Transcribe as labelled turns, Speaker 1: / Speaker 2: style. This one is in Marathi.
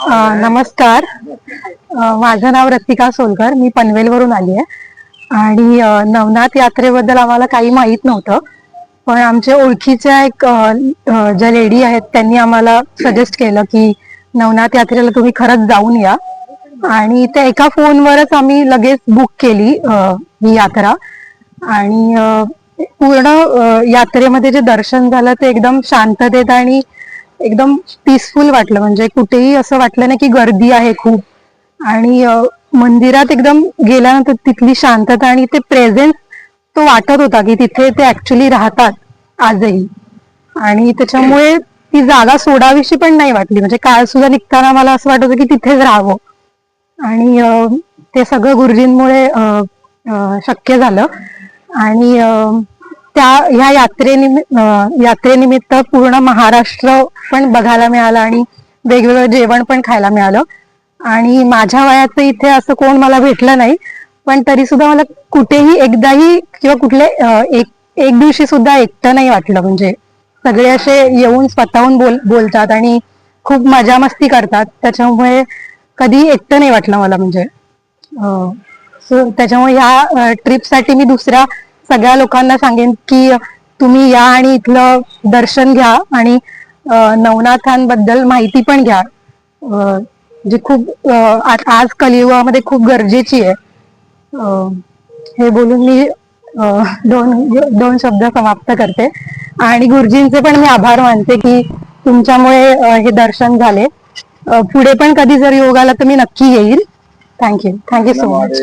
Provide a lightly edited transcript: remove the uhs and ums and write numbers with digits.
Speaker 1: नमस्कार. माझं नाव रतिका सोलकर. मी पनवेलवरून आली आहे आणि नवनाथ यात्रेबद्दल आम्हाला काही माहीत नव्हतं. पण आमच्या ओळखीच्या एक ज्या लेडी आहेत त्यांनी आम्हाला सजेस्ट केलं की नवनाथ यात्रेला तुम्ही खरंच जाऊन या. आणि त्या एका फोनवरच आम्ही लगेच बुक केली ही यात्रा. आणि पूर्ण यात्रेमध्ये जे दर्शन झालं ते एकदम शांततेत आणि एकदम पीसफुल वाटलं. म्हणजे कुठेही असं वाटलं नाही की गर्दी आहे खूप. आणि मंदिरात एकदम गेल्यानंतर तिथली शांतता आणि ते प्रेझेन्स तो वाटत होता की तिथे ते ऍक्च्युली राहतात आजही. आणि त्याच्यामुळे ती जागा सोडावीशी पण नाही वाटली. म्हणजे काळ सुद्धा निघताना मला असं वाटत होतं की तिथेच राहावं. आणि ते सगळं गुरुजींमुळे शक्य झालं. आणि त्या ह्या यात्रेनिमित्त पूर्ण महाराष्ट्र पण बघायला मिळालं आणि वेगवेगळं जेवण पण खायला मिळालं. आणि माझ्या वयाचं इथे असं कोण मला भेटलं नाही, पण तरी सुद्धा मला कुठेही एकदाही किंवा कुठले एक दिवशी सुद्धा एकटं नाही वाटलं. म्हणजे सगळे असे येऊन स्वतःहून बोलतात आणि खूप मजा मस्ती करतात. त्याच्यामुळे कधी एकटं नाही वाटलं मला. म्हणजे त्याच्यामुळे ह्या ट्रिपसाठी मी दुसऱ्या सगळ्या लोकांना सांगेन की तुम्ही या आणि इथलं दर्शन घ्या आणि नवनाथांबद्दल माहिती पण घ्या, जी खूप आज कलियुगामध्ये खूप गरजेची आहे. हे बोलून मी दोन शब्द समाप्त करते. आणि गुरुजींचे पण मी आभार मानते की तुमच्यामुळे हे दर्शन झाले. पुढे पण कधी जर योग आला तर मी नक्की येईल. Thank you so much.